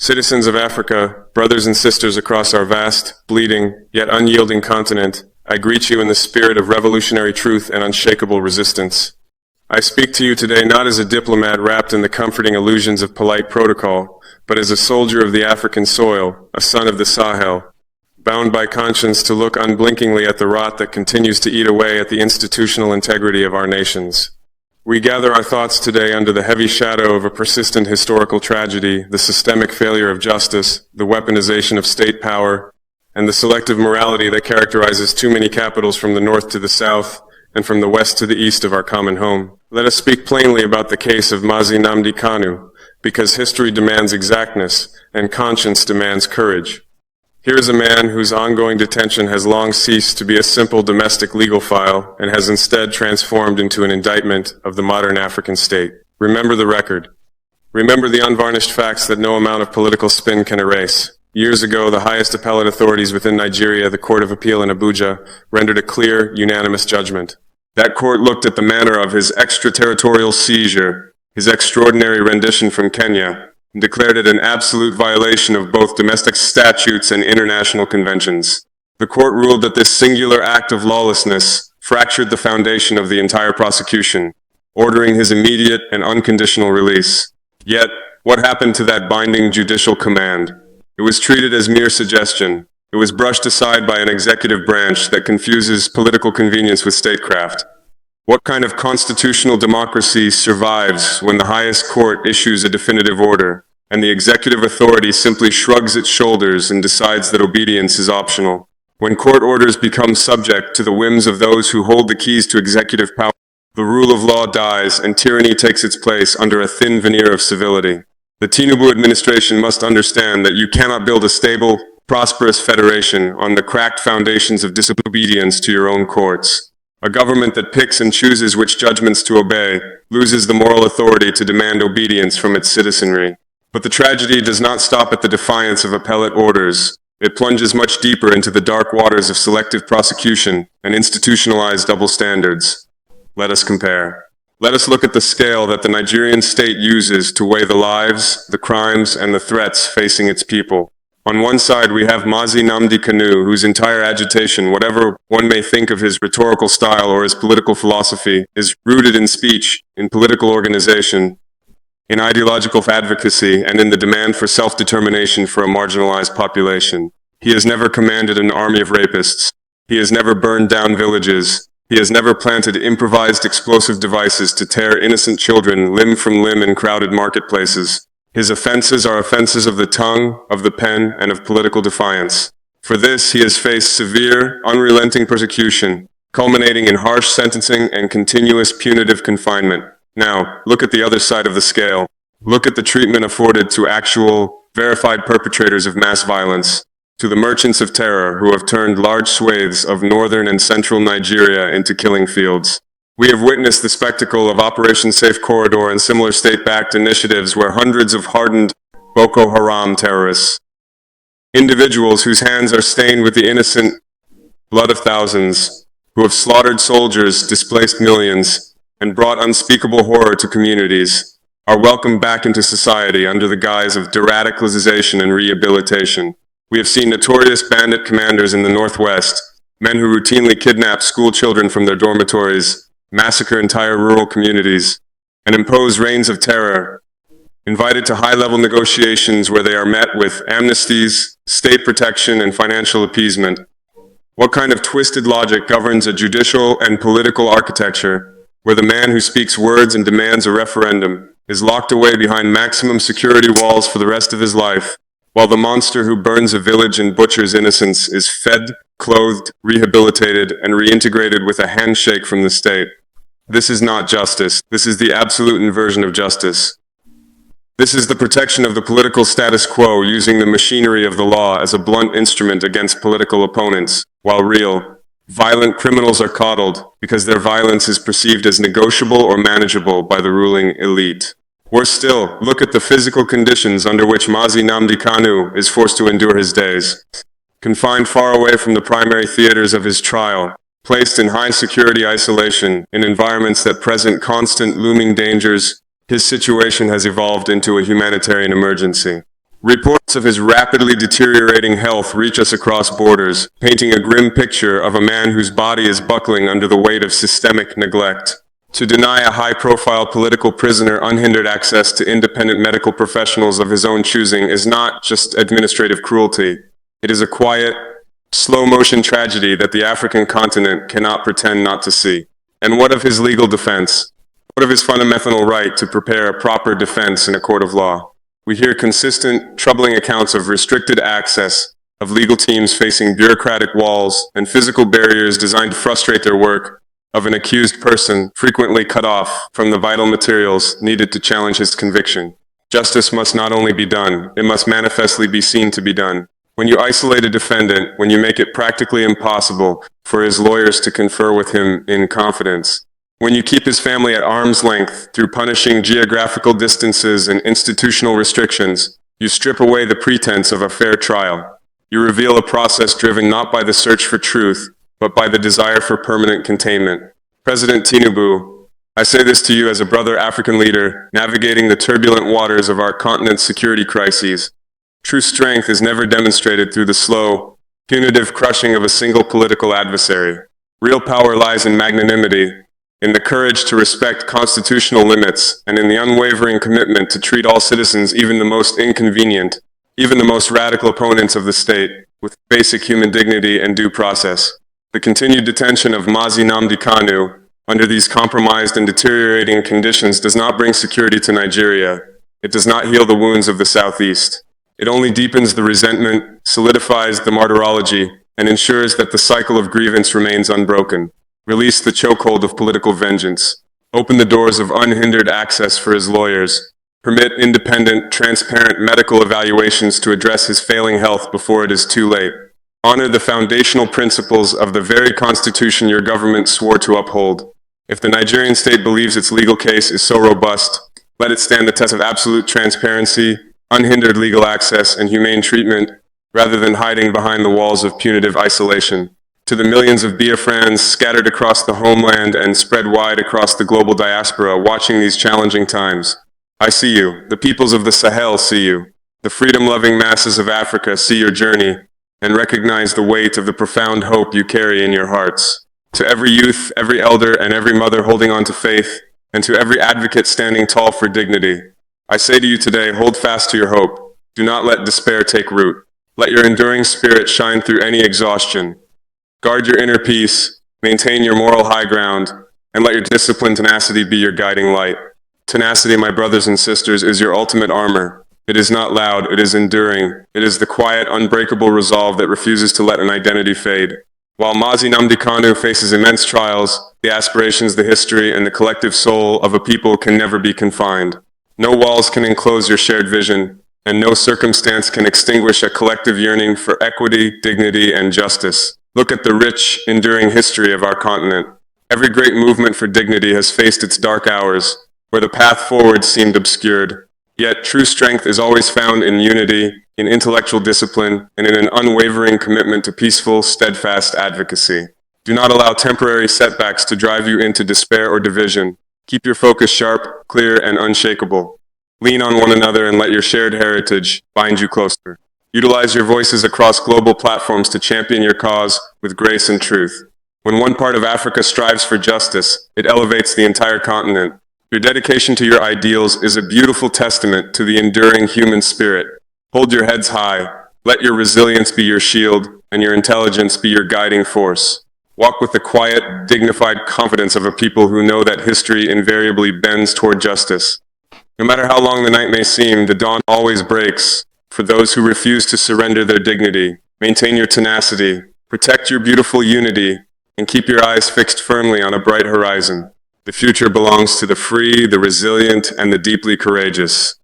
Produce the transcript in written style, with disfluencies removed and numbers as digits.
Citizens of Africa, brothers and sisters across our vast, bleeding, yet unyielding continent, I greet you in the spirit of revolutionary truth and unshakable resistance. I speak to you today not as a diplomat wrapped in the comforting illusions of polite protocol, but as a soldier of the African soil, a son of the Sahel, bound by conscience to look unblinkingly at the rot that continues to eat away at the institutional integrity of our nations. We gather our thoughts today under the heavy shadow of a persistent historical tragedy, the systemic failure of justice, the weaponization of state power, and the selective morality that characterizes too many capitals from the north to the south and from the west to the east of our common home. Let us speak plainly about the case of Nnamdi Kanu, because history demands exactness and conscience demands courage. Here is a man whose ongoing detention has long ceased to be a simple domestic legal file and has instead transformed into an indictment of the modern African state. Remember the record. Remember the unvarnished facts that no amount of political spin can erase. Years ago, the highest appellate authorities within Nigeria, the Court of Appeal in Abuja, rendered a clear, unanimous judgment. That court looked at the manner of his extraterritorial seizure, his extraordinary rendition from Kenya, and declared it an absolute violation of both domestic statutes and international conventions. The court ruled that this singular act of lawlessness fractured the foundation of the entire prosecution, ordering his immediate and unconditional release. Yet, what happened to that binding judicial command? It was treated as mere suggestion. It was brushed aside by an executive branch that confuses political convenience with statecraft. What kind of constitutional democracy survives when the highest court issues a definitive order, and the executive authority simply shrugs its shoulders and decides that obedience is optional? When court orders become subject to the whims of those who hold the keys to executive power, the rule of law dies and tyranny takes its place under a thin veneer of civility. The Tinubu administration must understand that you cannot build a stable, prosperous federation on the cracked foundations of disobedience to your own courts. A government that picks and chooses which judgments to obey loses the moral authority to demand obedience from its citizenry. But the tragedy does not stop at the defiance of appellate orders. It plunges much deeper into the dark waters of selective prosecution and institutionalized double standards. Let us compare. Let us look at the scale that the Nigerian state uses to weigh the lives, the crimes, and the threats facing its people. On one side, we have Nnamdi Kanu, whose entire agitation, whatever one may think of his rhetorical style or his political philosophy, is rooted in speech, in political organization, in ideological advocacy, and in the demand for self-determination for a marginalized population. He has never commanded an army of rapists. He has never burned down villages. He has never planted improvised explosive devices to tear innocent children limb from limb in crowded marketplaces. His offenses are offenses of the tongue, of the pen, and of political defiance. For this, he has faced severe, unrelenting persecution, culminating in harsh sentencing and continuous punitive confinement. Now, look at the other side of the scale. Look at the treatment afforded to actual, verified perpetrators of mass violence, to the merchants of terror who have turned large swathes of northern and central Nigeria into killing fields. We have witnessed the spectacle of Operation Safe Corridor and similar state-backed initiatives where hundreds of hardened Boko Haram terrorists, individuals whose hands are stained with the innocent blood of thousands, who have slaughtered soldiers, displaced millions, and brought unspeakable horror to communities, are welcomed back into society under the guise of de-radicalization and rehabilitation. We have seen notorious bandit commanders in the Northwest, men who routinely kidnap school children from their dormitories, massacre entire rural communities, and impose reigns of terror, invited to high-level negotiations where they are met with amnesties, state protection, and financial appeasement. What kind of twisted logic governs a judicial and political architecture where the man who speaks words and demands a referendum is locked away behind maximum security walls for the rest of his life, while the monster who burns a village and butchers innocents is fed, clothed, rehabilitated, and reintegrated with a handshake from the state? This is not justice. This is the absolute inversion of justice. This is the protection of the political status quo using the machinery of the law as a blunt instrument against political opponents, while real, violent criminals are coddled because their violence is perceived as negotiable or manageable by the ruling elite. Worse still, look at the physical conditions under which Nnamdi Kanu is forced to endure his days. Confined far away from the primary theaters of his trial, placed in high-security isolation in environments that present constant looming dangers, his situation has evolved into a humanitarian emergency. Reports of his rapidly deteriorating health reach us across borders, painting a grim picture of a man whose body is buckling under the weight of systemic neglect. To deny a high-profile political prisoner unhindered access to independent medical professionals of his own choosing is not just administrative cruelty. It is a quiet, slow-motion tragedy that the African continent cannot pretend not to see. And what of his legal defense? What of his fundamental right to prepare a proper defense in a court of law? We hear consistent, troubling accounts of restricted access, of legal teams facing bureaucratic walls and physical barriers designed to frustrate their work, of an accused person frequently cut off from the vital materials needed to challenge his conviction. Justice must not only be done, it must manifestly be seen to be done. When you isolate a defendant, when you make it practically impossible for his lawyers to confer with him in confidence, when you keep his family at arm's length through punishing geographical distances and institutional restrictions, you strip away the pretense of a fair trial. You reveal a process driven not by the search for truth, but by the desire for permanent containment. President Tinubu, I say this to you as a brother African leader navigating the turbulent waters of our continent's security crises. True strength is never demonstrated through the slow, punitive crushing of a single political adversary. Real power lies in magnanimity, in the courage to respect constitutional limits, and in the unwavering commitment to treat all citizens, even the most inconvenient, even the most radical opponents of the state, with basic human dignity and due process. The continued detention of Nnamdi Kanu under these compromised and deteriorating conditions does not bring security to Nigeria. It does not heal the wounds of the Southeast. It only deepens the resentment, solidifies the martyrology, and ensures that the cycle of grievance remains unbroken. Release the chokehold of political vengeance. Open the doors of unhindered access for his lawyers. Permit independent, transparent medical evaluations to address his failing health before it is too late. Honor the foundational principles of the very constitution your government swore to uphold. If the Nigerian state believes its legal case is so robust, let it stand the test of absolute transparency, unhindered legal access, and humane treatment, rather than hiding behind the walls of punitive isolation. To the millions of Biafrans scattered across the homeland and spread wide across the global diaspora watching these challenging times, I see you. The peoples of the Sahel see you. The freedom-loving masses of Africa see your journey and recognize the weight of the profound hope you carry in your hearts. To every youth, every elder, and every mother holding on to faith, and to every advocate standing tall for dignity, I say to you today, hold fast to your hope. Do not let despair take root. Let your enduring spirit shine through any exhaustion. Guard your inner peace, maintain your moral high ground, and let your disciplined tenacity be your guiding light. Tenacity, my brothers and sisters, is your ultimate armor. It is not loud, it is enduring. It is the quiet, unbreakable resolve that refuses to let an identity fade. While Nnamdi Kanu faces immense trials, the aspirations, the history, and the collective soul of a people can never be confined. No walls can enclose your shared vision, and no circumstance can extinguish a collective yearning for equity, dignity, and justice. Look at the rich, enduring history of our continent. Every great movement for dignity has faced its dark hours, where the path forward seemed obscured. Yet true strength is always found in unity, in intellectual discipline, and in an unwavering commitment to peaceful, steadfast advocacy. Do not allow temporary setbacks to drive you into despair or division. Keep your focus sharp, clear, and unshakable. Lean on one another and let your shared heritage bind you closer. Utilize your voices across global platforms to champion your cause with grace and truth. When one part of Africa strives for justice, it elevates the entire continent. Your dedication to your ideals is a beautiful testament to the enduring human spirit. Hold your heads high, let your resilience be your shield, and your intelligence be your guiding force. Walk with the quiet, dignified confidence of a people who know that history invariably bends toward justice. No matter how long the night may seem, the dawn always breaks. For those who refuse to surrender their dignity, maintain your tenacity, protect your beautiful unity, and keep your eyes fixed firmly on a bright horizon. The future belongs to the free, the resilient, and the deeply courageous.